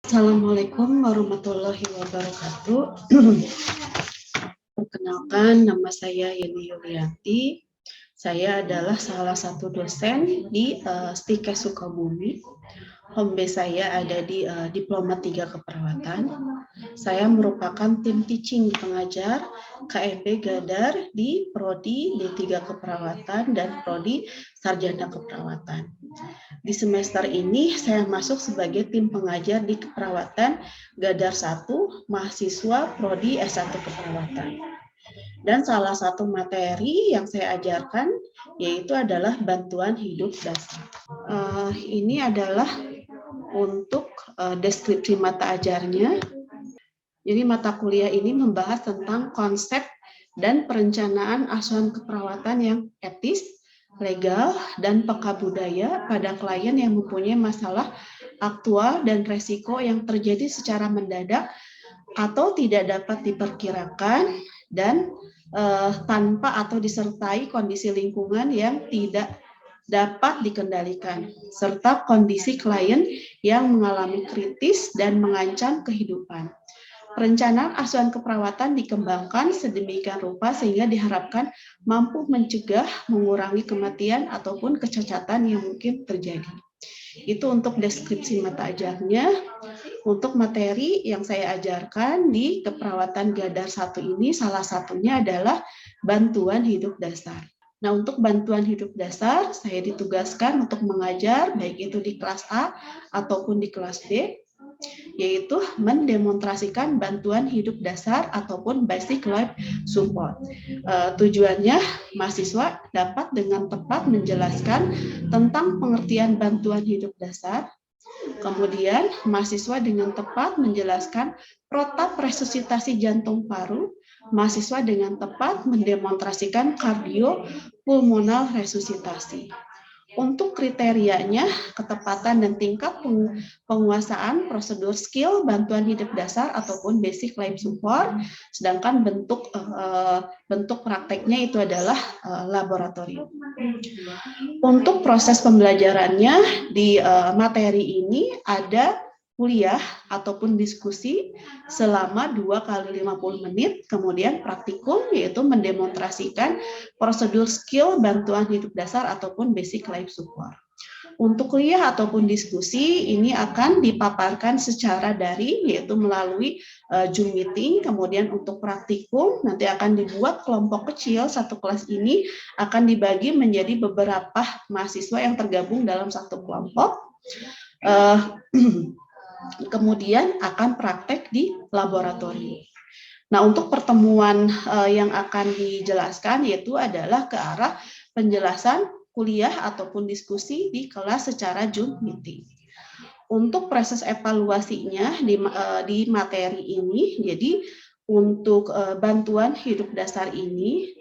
Assalamualaikum warahmatullahi wabarakatuh. Perkenalkan, nama saya Yeni Yulianti. Saya adalah salah satu dosen di Stikes Sukabumi. Home base saya ada di Diploma 3 Keperawatan. Saya merupakan tim teaching pengajar KMP Gadar di Prodi D3 Keperawatan dan Prodi Sarjana Keperawatan. Di semester ini saya masuk sebagai tim pengajar di Keperawatan Gadar 1, mahasiswa Prodi S1 Keperawatan. Dan salah satu materi yang saya ajarkan yaitu adalah bantuan hidup dasar. Ini adalah untuk deskripsi mata ajarnya. Jadi mata kuliah ini membahas tentang konsep dan perencanaan asuhan keperawatan yang etis, legal, dan peka budaya pada klien yang mempunyai masalah aktual dan resiko yang terjadi secara mendadak atau tidak dapat diperkirakan dan tanpa atau disertai kondisi lingkungan yang tidak dapat dikendalikan, serta kondisi klien yang mengalami kritis dan mengancam kehidupan. Perencanaan asuhan keperawatan dikembangkan sedemikian rupa sehingga diharapkan mampu mencegah, mengurangi kematian ataupun kecacatan yang mungkin terjadi. Itu untuk deskripsi mata ajarnya. Untuk materi yang saya ajarkan di Keperawatan Gadar 1 ini salah satunya adalah bantuan hidup dasar. Nah, untuk bantuan hidup dasar saya ditugaskan untuk mengajar baik itu di kelas A ataupun di kelas B, yaitu mendemonstrasikan bantuan hidup dasar ataupun basic life support. Tujuannya mahasiswa dapat dengan tepat menjelaskan tentang pengertian bantuan hidup dasar. Kemudian mahasiswa dengan tepat menjelaskan protap resusitasi jantung paru. Mahasiswa dengan tepat mendemonstrasikan kardiopulmonal resusitasi. Untuk kriterianya, ketepatan dan tingkat penguasaan prosedur skill bantuan hidup dasar ataupun basic life support, sedangkan bentuk prakteknya itu adalah laboratorium. Untuk proses pembelajarannya di materi ini ada kuliah ataupun diskusi selama 2 kali 50 menit, kemudian praktikum yaitu mendemonstrasikan prosedur skill bantuan hidup dasar ataupun basic life support. Untuk kuliah ataupun diskusi ini akan dipaparkan secara daring yaitu melalui Zoom meeting, kemudian untuk praktikum nanti akan dibuat kelompok kecil, satu kelas ini akan dibagi menjadi beberapa mahasiswa yang tergabung dalam satu kelompok. Kemudian akan praktek di laboratorium. Nah, untuk pertemuan yang akan dijelaskan yaitu adalah ke arah penjelasan kuliah ataupun diskusi di kelas secara Zoom meeting. Untuk proses evaluasinya di materi ini, jadi untuk bantuan hidup dasar ini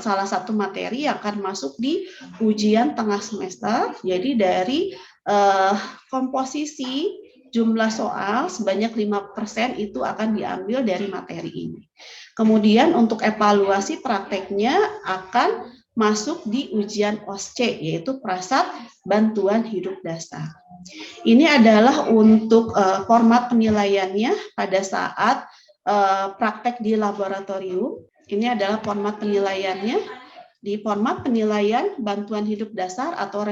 salah satu materi yang akan masuk di ujian tengah semester. Jadi dari komposisi jumlah soal sebanyak 5% itu akan diambil dari materi ini. Kemudian untuk evaluasi prakteknya akan masuk di ujian OSCE, yaitu Prasat Bantuan Hidup Dasar. Ini adalah untuk format penilaiannya pada saat praktek di laboratorium. Ini adalah format penilaiannya. Di format penilaian bantuan hidup dasar atau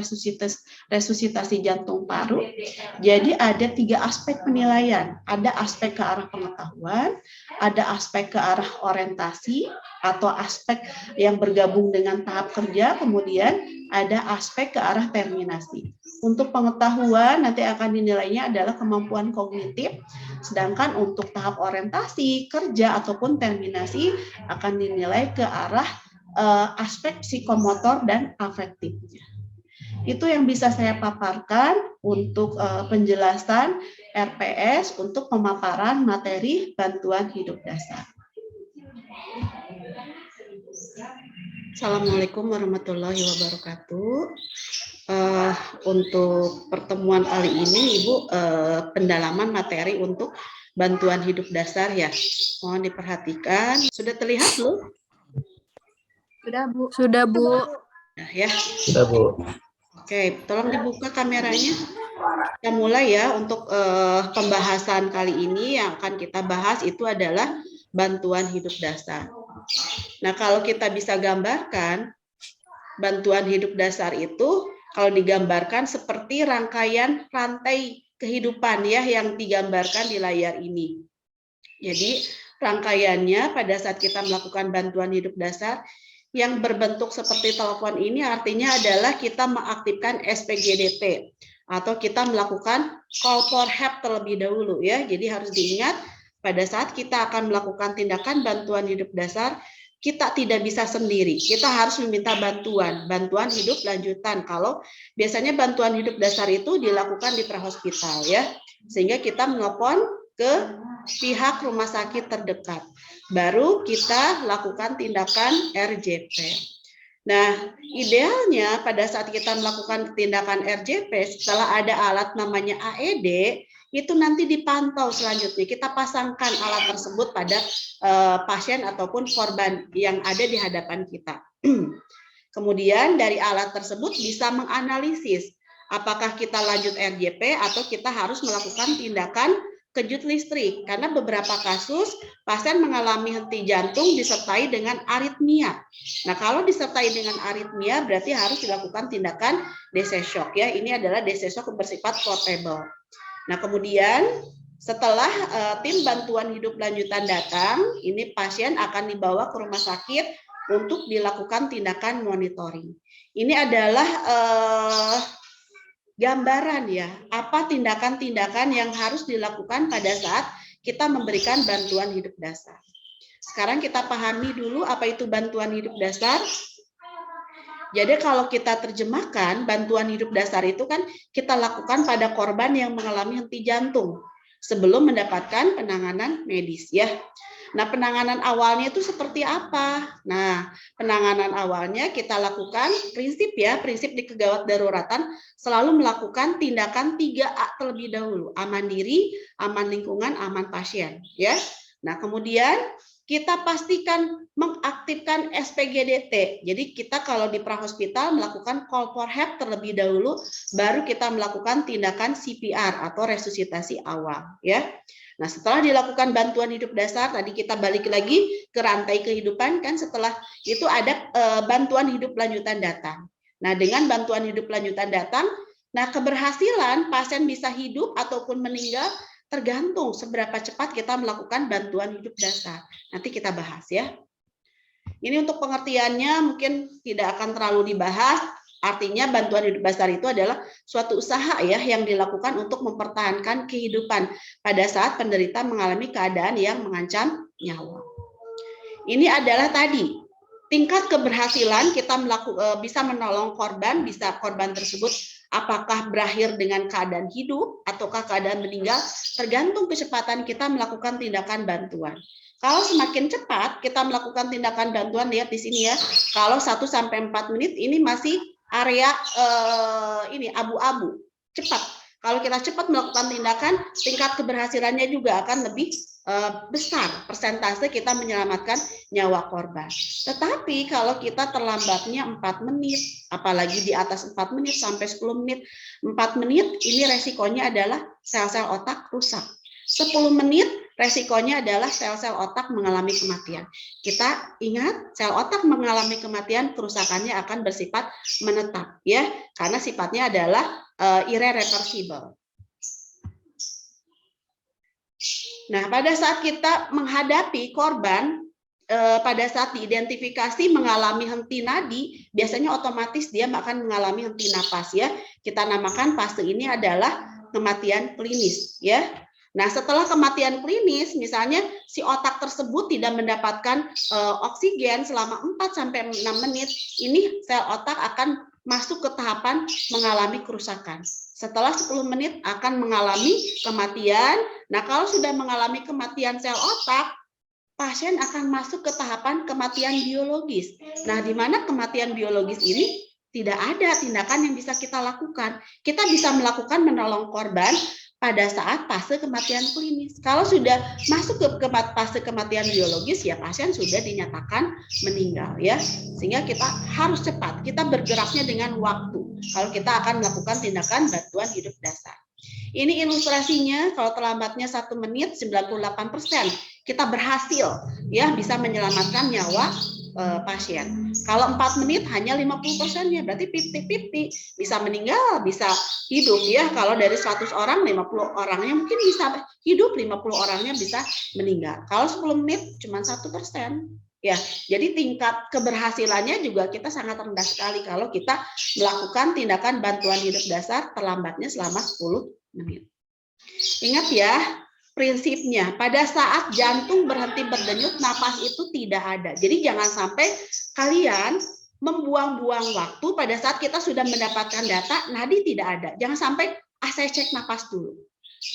resusitasi jantung paru. Jadi ada 3 aspek penilaian. Ada aspek ke arah pengetahuan, ada aspek ke arah orientasi atau aspek yang bergabung dengan tahap kerja, kemudian ada aspek ke arah terminasi. Untuk pengetahuan nanti akan dinilainya adalah kemampuan kognitif, sedangkan untuk tahap orientasi, kerja ataupun terminasi akan dinilai ke arah aspek psikomotor dan afektifnya. Itu yang bisa saya paparkan untuk penjelasan RPS untuk pemaparan materi bantuan hidup dasar. Assalamualaikum warahmatullahi wabarakatuh. Untuk pertemuan kali ini, Ibu, pendalaman materi untuk bantuan hidup dasar ya. Mohon diperhatikan. Sudah terlihat belum? Sudah, Bu. Sudah, Bu. Nah, ya. Sudah, Bu. Oke, tolong dibuka kameranya. Kita mulai ya untuk pembahasan kali ini. Yang akan kita bahas itu adalah bantuan hidup dasar. Nah, kalau kita bisa gambarkan, bantuan hidup dasar itu kalau digambarkan seperti rangkaian rantai kehidupan ya yang digambarkan di layar ini. Jadi rangkaiannya pada saat kita melakukan bantuan hidup dasar yang berbentuk seperti telepon ini artinya adalah kita mengaktifkan SPGDT atau kita melakukan call for help terlebih dahulu ya. Jadi harus diingat pada saat kita akan melakukan tindakan bantuan hidup dasar, kita tidak bisa sendiri. Kita harus meminta bantuan hidup lanjutan. Kalau biasanya bantuan hidup dasar itu dilakukan di prahospital ya. Sehingga kita menelpon ke pihak rumah sakit terdekat. Baru kita lakukan tindakan RJP. Nah, idealnya pada saat kita melakukan tindakan RJP, setelah ada alat namanya AED, itu nanti dipantau selanjutnya. Kita pasangkan alat tersebut pada pasien ataupun korban yang ada di hadapan kita. Kemudian dari alat tersebut bisa menganalisis apakah kita lanjut RJP atau kita harus melakukan tindakan kejut listrik, karena beberapa kasus pasien mengalami henti jantung disertai dengan aritmia. Nah, kalau disertai dengan aritmia berarti harus dilakukan tindakan DC shock ya. Ini adalah DC shock bersifat portable. Nah, kemudian setelah tim bantuan hidup lanjutan datang, ini pasien akan dibawa ke rumah sakit untuk dilakukan tindakan monitoring. Ini adalah gambaran ya, apa tindakan-tindakan yang harus dilakukan pada saat kita memberikan bantuan hidup dasar. Sekarang kita pahami dulu apa itu bantuan hidup dasar. Jadi kalau kita terjemahkan, bantuan hidup dasar itu kan kita lakukan pada korban yang mengalami henti jantung sebelum mendapatkan penanganan medis ya. Nah, penanganan awalnya itu seperti apa? Nah, penanganan awalnya kita lakukan prinsip di kegawat daruratan selalu melakukan tindakan 3A terlebih dahulu. Aman diri, aman lingkungan, aman pasien. Ya. Nah, kemudian kita pastikan mengaktifkan SPGDT. Jadi kita kalau di prahospital melakukan call for help terlebih dahulu, baru kita melakukan tindakan CPR atau resusitasi awal. Ya. Nah, setelah dilakukan bantuan hidup dasar, tadi kita balik lagi ke rantai kehidupan, kan setelah itu ada bantuan hidup lanjutan datang. Nah, dengan bantuan hidup lanjutan datang, nah keberhasilan pasien bisa hidup ataupun meninggal tergantung seberapa cepat kita melakukan bantuan hidup dasar. Nanti kita bahas ya. Ini untuk pengertiannya mungkin tidak akan terlalu dibahas. Artinya bantuan hidup dasar itu adalah suatu usaha ya yang dilakukan untuk mempertahankan kehidupan pada saat penderita mengalami keadaan yang mengancam nyawa. Ini adalah tadi tingkat keberhasilan kita bisa menolong korban, bisa korban tersebut apakah berakhir dengan keadaan hidup ataukah keadaan meninggal, tergantung kecepatan kita melakukan tindakan bantuan. Kalau semakin cepat kita melakukan tindakan bantuan, lihat di sini ya, kalau 1-4 menit ini masih area ini abu-abu, cepat. Kalau kita cepat melakukan tindakan, tingkat keberhasilannya juga akan lebih besar persentase kita menyelamatkan nyawa korban. Tetapi kalau kita terlambatnya 4 menit, apalagi di atas 4 menit sampai 10 menit, 4 menit ini resikonya adalah sel-sel otak rusak. 10 menit resikonya adalah sel-sel otak mengalami kematian. Kita ingat, sel otak mengalami kematian, kerusakannya akan bersifat menetap ya, karena sifatnya adalah irreversible. Nah, pada saat kita menghadapi korban, pada saat diidentifikasi mengalami henti nadi, biasanya otomatis dia akan mengalami henti napas ya. Kita namakan fase ini adalah kematian klinis ya. Nah, setelah kematian klinis, misalnya si otak tersebut tidak mendapatkan oksigen selama 4-6 menit, ini sel otak akan masuk ke tahapan mengalami kerusakan. Setelah 10 menit akan mengalami kematian. Nah, kalau sudah mengalami kematian sel otak, pasien akan masuk ke tahapan kematian biologis. Nah, di mana kematian biologis ini tidak ada tindakan yang bisa kita lakukan. Kita bisa melakukan menolong korban pada saat fase kematian klinis. Kalau sudah masuk ke fase kematian biologis, ya pasien sudah dinyatakan meninggal ya. Sehingga kita harus cepat, kita bergeraknya dengan waktu. kalau kita akan melakukan tindakan bantuan hidup dasar. Ini ilustrasinya, kalau terlambatnya 1 menit 98% kita berhasil ya bisa menyelamatkan nyawa pasien. Kalau 4 menit hanya 50%-nya, berarti 50-50, bisa meninggal, bisa hidup ya. Kalau dari 100 orang 50 orangnya mungkin bisa hidup, 50 orangnya bisa meninggal. Kalau 10 menit cuma 1%. Ya, jadi tingkat keberhasilannya juga kita sangat rendah sekali kalau kita melakukan tindakan bantuan hidup dasar terlambatnya selama 10 menit. Ingat ya, prinsipnya pada saat jantung berhenti berdenyut, napas itu tidak ada. Jadi jangan sampai kalian membuang-buang waktu pada saat kita sudah mendapatkan data, nadi tidak ada. Jangan sampai saya cek napas dulu.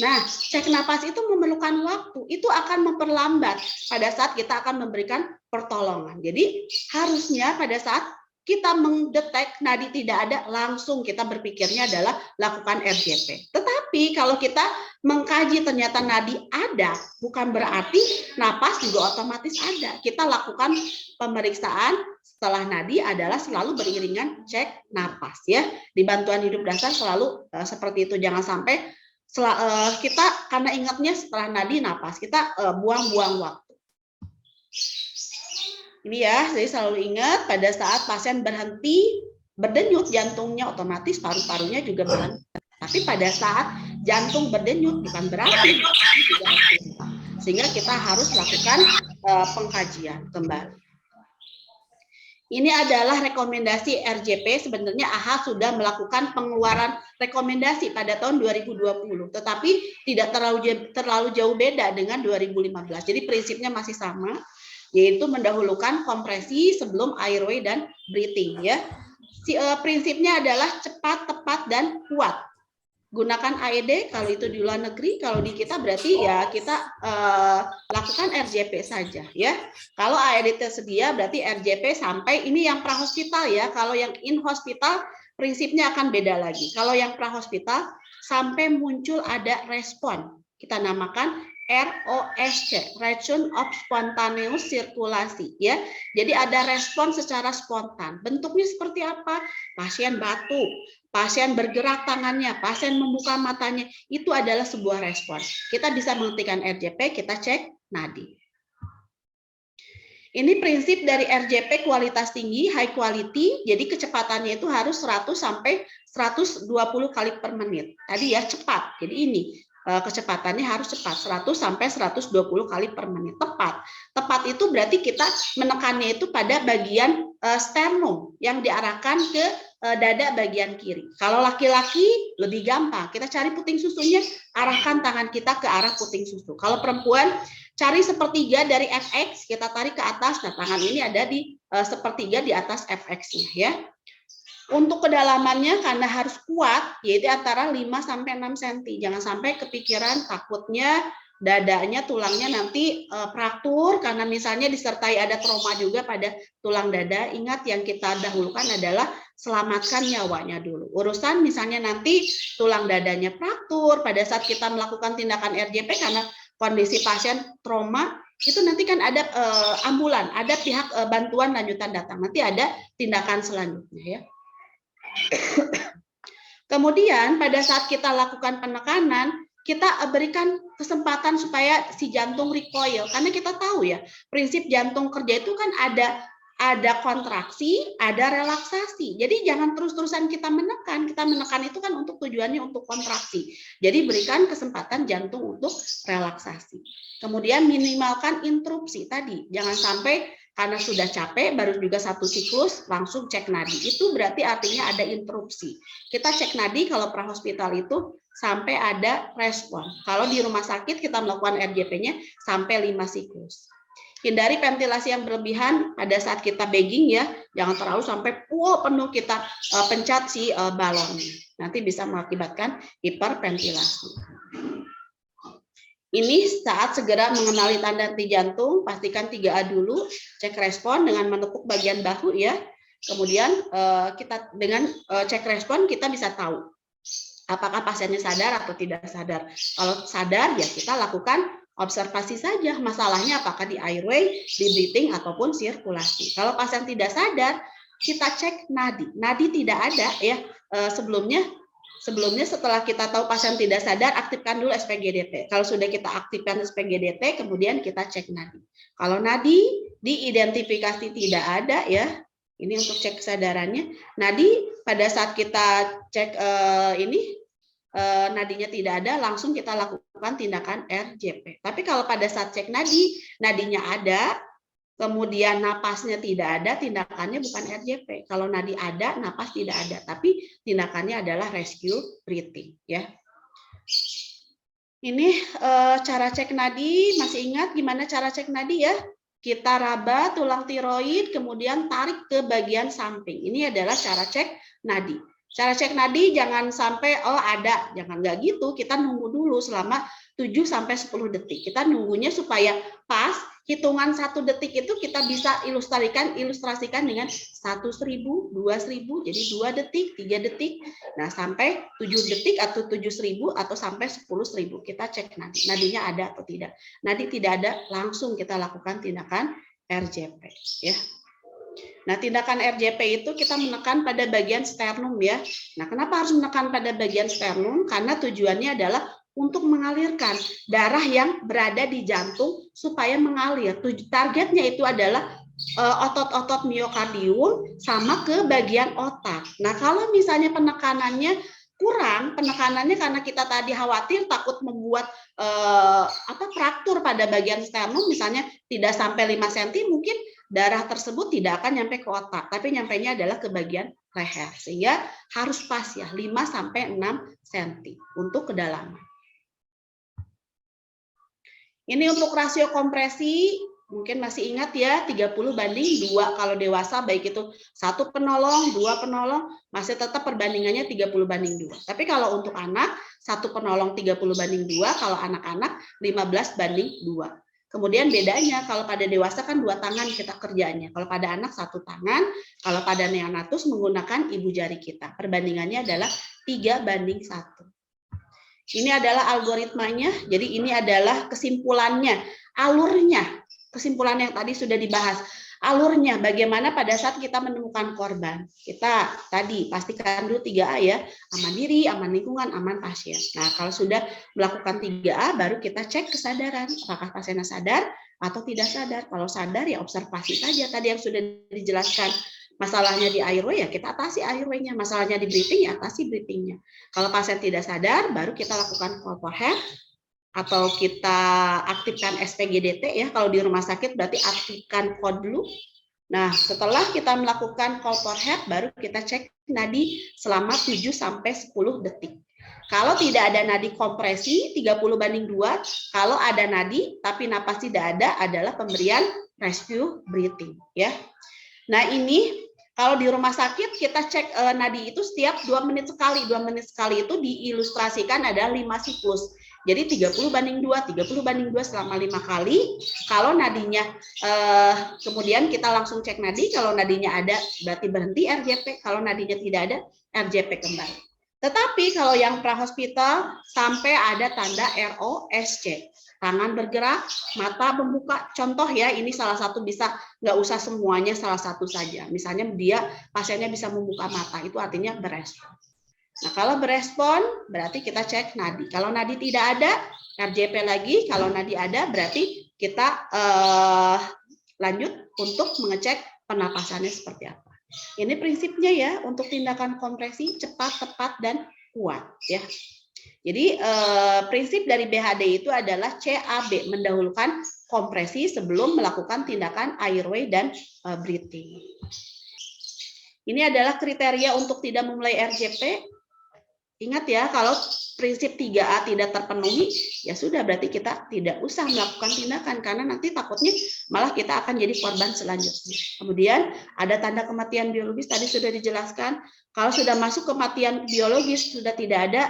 Nah, cek napas itu memerlukan waktu, itu akan memperlambat pada saat kita akan memberikan pertolongan. Jadi harusnya pada saat kita mendetek nadi tidak ada, langsung kita berpikirnya adalah lakukan RJP. Tetapi kalau kita mengkaji ternyata nadi ada, bukan berarti napas juga otomatis ada. Kita lakukan pemeriksaan setelah nadi adalah selalu beriringan cek napas ya. Di bantuan hidup dasar selalu seperti itu. Jangan sampai kita karena ingatnya setelah nadi napas, kita buang-buang waktu. Ini ya, jadi selalu ingat pada saat pasien berhenti berdenyut jantungnya, otomatis paru-parunya juga berhenti. Tapi pada saat jantung berdenyut bukan berarti sehingga kita harus lakukan pengkajian kembali. Ini adalah rekomendasi RJP. Sebenarnya AHA sudah melakukan pengeluaran rekomendasi pada tahun 2020, tetapi tidak terlalu jauh beda dengan 2015. Jadi prinsipnya masih sama, yaitu mendahulukan kompresi sebelum airway dan breathing ya. Prinsipnya adalah cepat, tepat, dan kuat. Gunakan AED kalau itu di luar negeri, kalau di kita berarti ya kita lakukan RJP saja ya. Kalau AED tersedia berarti RJP sampai ini yang prahospital ya. Kalau yang in hospital prinsipnya akan beda lagi. Kalau yang prahospital sampai muncul ada respon. Kita namakan ROSC, Region of Spontaneous Circulation ya. Jadi ada respon secara spontan. Bentuknya seperti apa? Pasien batuk, pasien bergerak tangannya, pasien membuka matanya, itu adalah sebuah respon. Kita bisa menghentikan RJP, kita cek nadi. Ini prinsip dari RJP kualitas tinggi, high quality, jadi kecepatannya itu harus 100 sampai 120 kali per menit. Tadi ya cepat, jadi ini kecepatannya harus cepat, 100 sampai 120 kali per menit. Tepat itu berarti kita menekannya itu pada bagian sternum yang diarahkan ke dada bagian kiri. Kalau laki-laki lebih gampang, kita cari puting susunya, arahkan tangan kita ke arah puting susu. Kalau perempuan, cari sepertiga dari FX, kita tarik ke atas. Nah, tangan ini ada di sepertiga di atas FX-nya ya. Untuk kedalamannya karena harus kuat, yaitu antara 5 sampai 6 cm. Jangan sampai kepikiran takutnya dadanya, tulangnya nanti fraktur karena misalnya disertai ada trauma juga pada tulang dada. Ingat yang kita dahulukan adalah selamatkan nyawanya dulu. Urusan misalnya nanti tulang dadanya fraktur pada saat kita melakukan tindakan RJP karena kondisi pasien trauma, itu nanti kan ada ambulan, ada pihak bantuan lanjutan datang. Nanti ada tindakan selanjutnya ya. Kemudian pada saat kita lakukan penekanan, kita berikan kesempatan supaya si jantung recoil, karena kita tahu ya prinsip jantung kerja itu kan ada kontraksi, ada relaksasi. Jadi jangan terus-terusan kita menekan itu kan untuk tujuannya untuk kontraksi. Jadi berikan kesempatan jantung untuk relaksasi. Kemudian minimalkan interupsi tadi, jangan sampai karena sudah capek, baru juga 1 siklus, langsung cek nadi. Itu berarti artinya ada interupsi. Kita cek nadi kalau prahospital itu sampai ada respon. Kalau di rumah sakit kita melakukan RJP-nya sampai 5 siklus. Hindari ventilasi yang berlebihan pada saat kita bagging ya. Jangan terlalu sampai penuh kita pencet si balonnya. Nanti bisa mengakibatkan hiperventilasi. Ini saat segera mengenali tanda henti jantung, pastikan 3A dulu, cek respon dengan menepuk bagian bahu ya. Kemudian kita dengan cek respon kita bisa tahu apakah pasiennya sadar atau tidak sadar. Kalau sadar ya kita lakukan observasi saja, masalahnya apakah di airway, di breathing ataupun sirkulasi. Kalau pasien tidak sadar, kita cek nadi. Nadi tidak ada ya. sebelumnya setelah kita tahu pasien tidak sadar, aktifkan dulu SPGDT. Kalau sudah kita aktifkan SPGDT, kemudian kita cek nadi. Kalau nadi diidentifikasi tidak ada ya, ini untuk cek kesadarannya. Nadi pada saat kita cek nadinya tidak ada, langsung kita lakukan tindakan RJP. Tapi kalau pada saat cek nadi, nadinya ada, kemudian napasnya tidak ada, tindakannya bukan RJP. Kalau nadi ada, napas tidak ada, tapi tindakannya adalah rescue breathing. Ya. Ini cara cek nadi, masih ingat gimana cara cek nadi ya? Kita raba tulang tiroid, kemudian tarik ke bagian samping. Ini adalah cara cek nadi. Cara cek nadi jangan sampai ada, jangan nggak gitu. Kita nunggu dulu selama 7-10 detik. Kita nunggunya supaya pas. Hitungan 1 detik itu kita bisa ilustrasikan dengan 1.000, 2.000, jadi 2 detik, 3 detik, nah sampai 7 detik atau 7.000 atau sampai 10.000 kita cek nadi, nadinya ada atau tidak. Nadi tidak ada, langsung kita lakukan tindakan RJP ya. Nah, tindakan RJP itu kita menekan pada bagian sternum ya. Nah, kenapa harus menekan pada bagian sternum? Karena tujuannya adalah untuk mengalirkan darah yang berada di jantung supaya mengalir. Targetnya itu adalah otot-otot miokardium sama ke bagian otak. Nah, kalau misalnya penekanannya kurang, penekanannya karena kita tadi khawatir takut membuat fraktur pada bagian sternum, misalnya tidak sampai 5 cm, mungkin darah tersebut tidak akan nyampe ke otak, tapi nyampainya adalah ke bagian leher. Sehingga harus pas ya, 5-6 cm untuk kedalaman. Ini untuk rasio kompresi, mungkin masih ingat ya, 30:2 kalau dewasa, baik itu 1 penolong, 2 penolong, masih tetap perbandingannya 30:2. Tapi kalau untuk anak, 1 penolong 30:2, kalau anak-anak 15:2. Kemudian bedanya, kalau pada dewasa kan 2 tangan kita kerjanya, kalau pada anak 1 tangan, kalau pada neonatus menggunakan ibu jari kita. Perbandingannya adalah 3:1. Ini adalah algoritmanya, jadi ini adalah kesimpulannya, alurnya, kesimpulan yang tadi sudah dibahas. Alurnya bagaimana pada saat kita menemukan korban. Kita tadi pastikan dulu 3A ya, aman diri, aman lingkungan, aman pasien. Nah, kalau sudah melakukan 3A, baru kita cek kesadaran, apakah pasiennya sadar atau tidak sadar. Kalau sadar ya observasi saja tadi yang sudah dijelaskan. Masalahnya di airway ya kita atasi airway-nya, masalahnya di breathing ya atasi breathing-nya. Kalau pasien tidak sadar, baru kita lakukan call for help atau kita aktifkan SPGDT ya. Kalau di rumah sakit berarti aktifkan code dulu. Nah, setelah kita melakukan call for help, baru kita cek nadi selama 7-10 detik. Kalau tidak ada nadi kompresi 30:2, kalau ada nadi tapi napas tidak ada adalah pemberian rescue breathing ya. Nah, ini kalau di rumah sakit kita cek nadi itu setiap 2 menit sekali. 2 menit sekali itu diilustrasikan ada 5 siklus. Jadi 30:2, 30:2 selama 5 kali. Kalau nadinya kemudian kita langsung cek nadi, kalau nadinya ada berarti berhenti RJP, kalau nadinya tidak ada RJP kembali. Tetapi kalau yang prahospital sampai ada tanda ROSC. Tangan bergerak, mata membuka. Contoh ya, ini salah satu bisa, nggak usah semuanya, salah satu saja. Misalnya pasiennya bisa membuka mata, itu artinya berespon. Nah, kalau berespon berarti kita cek nadi. Kalau nadi tidak ada, RJP lagi. Kalau nadi ada berarti kita lanjut untuk mengecek pernapasannya seperti apa. Ini prinsipnya ya, untuk tindakan kompresi cepat, tepat, dan kuat ya. Jadi prinsip dari BHD itu adalah CAB, mendahulukan kompresi sebelum melakukan tindakan airway dan breathing. Ini adalah kriteria untuk tidak memulai RJP. Ingat ya, kalau prinsip 3A tidak terpenuhi, ya sudah berarti kita tidak usah melakukan tindakan, karena nanti takutnya malah kita akan jadi korban selanjutnya. Kemudian ada tanda kematian biologis, tadi sudah dijelaskan. Kalau sudah masuk kematian biologis, sudah tidak ada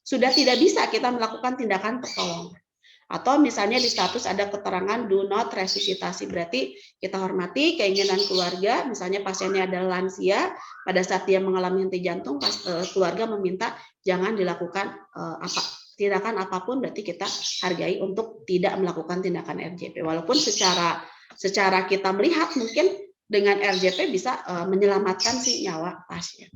sudah tidak bisa kita melakukan tindakan pertolongan. Atau misalnya di status ada keterangan do not resusitasi, berarti kita hormati keinginan keluarga. Misalnya pasiennya adalah lansia, pada saat dia mengalami henti jantung, keluarga meminta jangan dilakukan tindakan apapun, berarti kita hargai untuk tidak melakukan tindakan RJP. Walaupun secara kita melihat mungkin dengan RJP bisa menyelamatkan si nyawa pasien.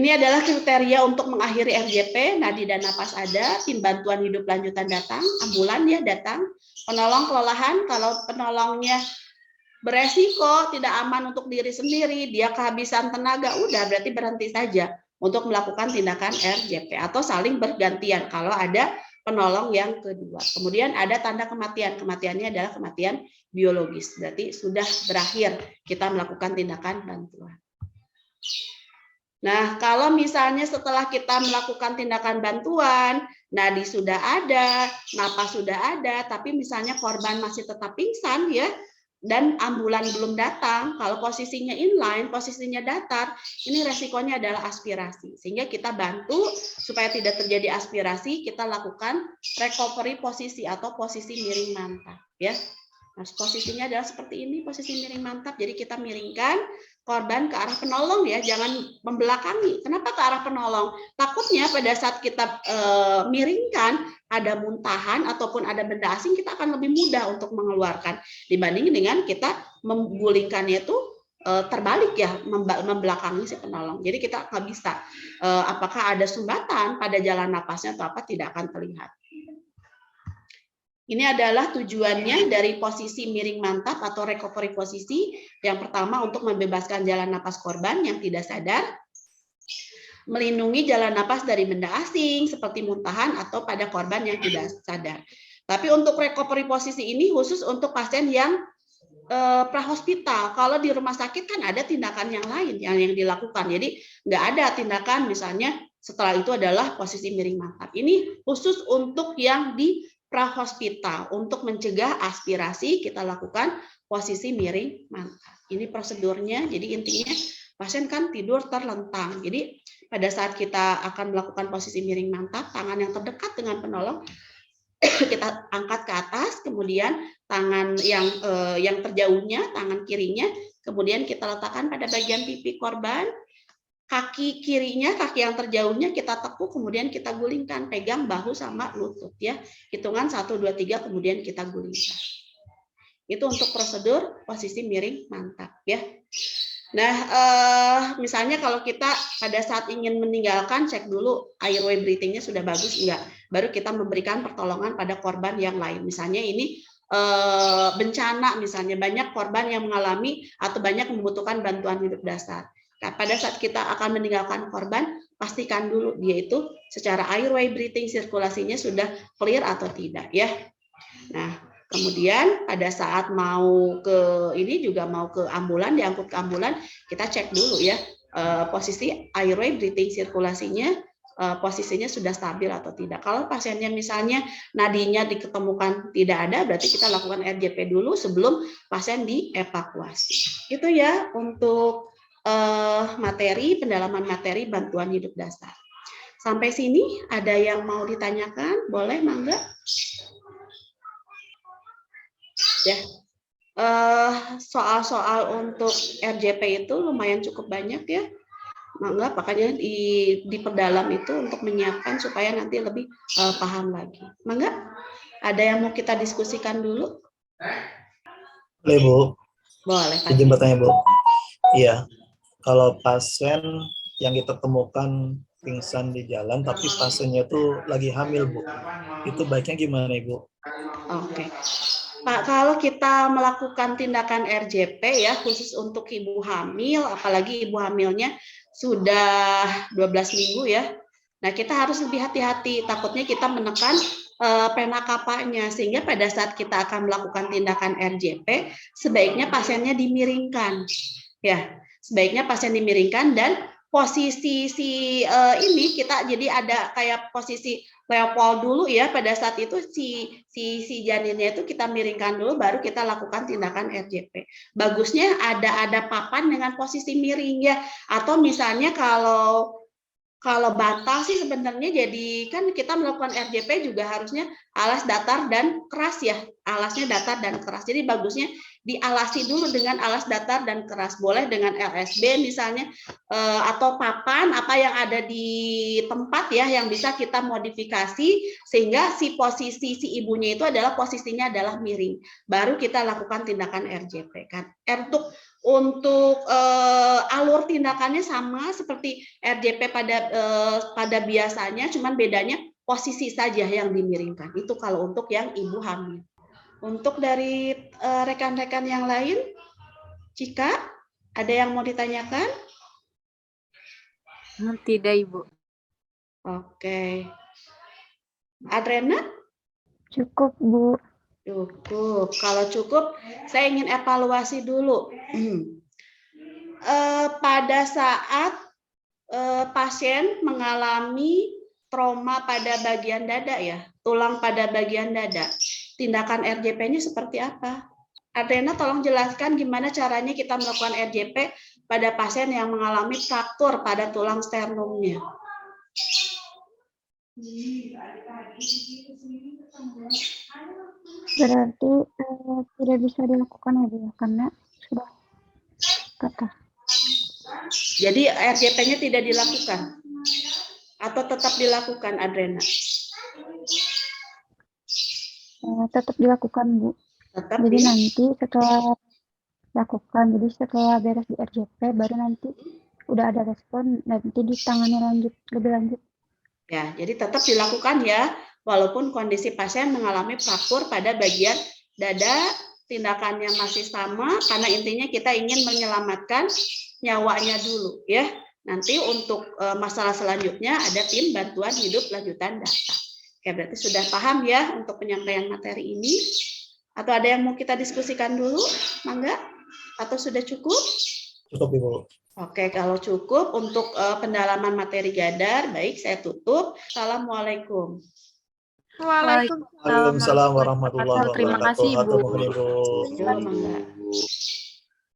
Ini adalah kriteria untuk mengakhiri RJP. Nadi dan napas ada, tim bantuan hidup lanjutan datang, ambulan ya datang, penolong kelelahan, kalau penolongnya beresiko tidak aman untuk diri sendiri, dia kehabisan tenaga, udah berarti berhenti saja untuk melakukan tindakan RJP atau saling bergantian kalau ada penolong yang kedua. Kemudian ada tanda kematian. Kematiannya adalah kematian biologis. Berarti sudah berakhir kita melakukan tindakan bantuan. Nah, kalau misalnya setelah kita melakukan tindakan bantuan, nadi sudah ada, napas sudah ada, tapi misalnya korban masih tetap pingsan ya, dan ambulan belum datang, kalau posisinya inline, posisinya datar, ini resikonya adalah aspirasi. Sehingga kita bantu supaya tidak terjadi aspirasi, kita lakukan recovery posisi atau posisi miring mantap ya. Nah, posisinya adalah seperti ini, posisi miring mantap. Jadi kita miringkan korban ke arah penolong ya, jangan membelakangi. Kenapa ke arah penolong? Takutnya pada saat kita miringkan ada muntahan ataupun ada benda asing, kita akan lebih mudah untuk mengeluarkan dibandingin dengan kita menggulingkannya itu terbalik ya, membelakangi si penolong. Jadi kita nggak bisa apakah ada sumbatan pada jalan napasnya atau apa, tidak akan terlihat. Ini adalah tujuannya dari posisi miring mantap atau recovery posisi. Yang pertama untuk membebaskan jalan napas korban yang tidak sadar, melindungi jalan napas dari benda asing seperti muntahan atau pada korban yang tidak sadar. Tapi untuk recovery posisi ini khusus untuk pasien yang prahospital. Kalau di rumah sakit kan ada tindakan yang lain yang dilakukan. Jadi nggak ada tindakan misalnya setelah itu adalah posisi miring mantap. Ini khusus untuk yang di prahospital. Untuk mencegah aspirasi kita lakukan posisi miring mantap. Ini prosedurnya. Jadi intinya pasien kan tidur terlentang. Jadi pada saat kita akan melakukan posisi miring mantap, tangan yang terdekat dengan penolong kita angkat ke atas, kemudian tangan yang terjauhnya, tangan kirinya, kemudian kita letakkan pada bagian pipi korban, kaki kirinya, kaki yang terjauhnya kita tekuk, kemudian kita gulingkan, pegang bahu sama lutut ya. Hitungan 1, 2, 3, kemudian kita gulingkan. Itu untuk prosedur posisi miring mantap ya. Nah, misalnya kalau kita pada saat ingin meninggalkan, cek dulu airway breathing-nya sudah bagus enggak. Baru kita memberikan pertolongan pada korban yang lain. Misalnya ini bencana, misalnya banyak korban yang mengalami atau banyak membutuhkan bantuan hidup dasar. Nah, pada saat kita akan meninggalkan korban, pastikan dulu dia itu secara airway breathing sirkulasinya sudah clear atau tidak ya. Nah, kemudian pada saat mau ke ini juga mau ke ambulan, diangkut ke ambulan, kita cek dulu ya posisi airway breathing sirkulasinya, posisinya sudah stabil atau tidak. Kalau pasiennya misalnya nadinya diketemukan tidak ada, berarti kita lakukan RJP dulu sebelum pasien dievakuasi. Itu ya untuk materi, pendalaman materi bantuan hidup dasar. Sampai sini ada yang mau ditanyakan? Boleh, mangga? Ya, soal-soal untuk RJP itu lumayan cukup banyak ya, mangga, makanya diperdalam itu untuk menyiapkan supaya nanti lebih paham lagi. Mangga, ada yang mau kita diskusikan dulu? Boleh Bu. Boleh. Izin bertanya Bu. Iya, kalau pasien yang kita temukan pingsan di jalan, tapi pasiennya itu lagi hamil Bu, itu baiknya gimana Ibu? Oke. Pak, kalau kita melakukan tindakan RJP ya khusus untuk ibu hamil, apalagi ibu hamilnya sudah 12 minggu ya. Nah, kita harus lebih hati-hati, takutnya kita menekan pena kapanya, sehingga pada saat kita akan melakukan tindakan RJP, sebaiknya pasiennya dimiringkan. Ya, sebaiknya pasien dimiringkan dan posisi ini kita jadi ada kayak posisi Leopold dulu ya, pada saat itu si janinnya itu kita miringkan dulu baru kita lakukan tindakan RJP. Bagusnya ada papan dengan posisi miring ya, atau misalnya kalau batal sih sebenarnya jadi kan kita melakukan RJP juga harusnya alas datar dan keras ya, alasnya datar dan keras. Jadi bagusnya dialasi dulu dengan alas datar dan keras. Boleh dengan LSB misalnya, atau papan apa yang ada di tempat ya, yang bisa kita modifikasi sehingga si posisi si ibunya itu adalah posisinya adalah miring. Baru kita lakukan tindakan RJP kan. Untuk alur tindakannya sama seperti RJP pada biasanya, cuman bedanya posisi saja yang dimiringkan. Itu kalau untuk yang ibu hamil. Untuk dari rekan-rekan yang lain, Cika, ada yang mau ditanyakan? Tidak, Ibu. Oke. Adrena? Cukup, Bu. Cukup. Kalau cukup, saya ingin evaluasi dulu. Pada saat pasien mengalami trauma pada bagian dada ya, tulang pada bagian dada, tindakan RJP-nya seperti apa? Adrena, tolong jelaskan gimana caranya kita melakukan RJP pada pasien yang mengalami fraktur pada tulang sternumnya. Berarti tidak bisa dilakukan ya, Bu, karena sudah patah. Jadi RJP-nya tidak dilakukan atau tetap dilakukan, Adrena? Tetap dilakukan, Bu. Tetap Jadi nanti setelah lakukan, jadi setelah beres di RJP baru nanti udah ada respon, nanti ditangani lebih lanjut. Ya, jadi tetap dilakukan ya, walaupun kondisi pasien mengalami fraktur pada bagian dada, tindakannya masih sama, karena intinya kita ingin menyelamatkan nyawanya dulu ya. Nanti untuk masalah selanjutnya ada tim bantuan hidup lanjutan data. Oke, berarti sudah paham ya untuk penyampaian materi ini? Atau ada yang mau kita diskusikan dulu, Mangga? Atau sudah cukup? Cukup, Ibu. Oke, kalau cukup untuk pendalaman materi Gadar, baik saya tutup. Assalamualaikum. Waalaikumsalam. Waalaikumsalam warahmatullahi wabarakatuh. Terima kasih, Ibu. Hatur nuhun, Ibu. Yo, Mangga.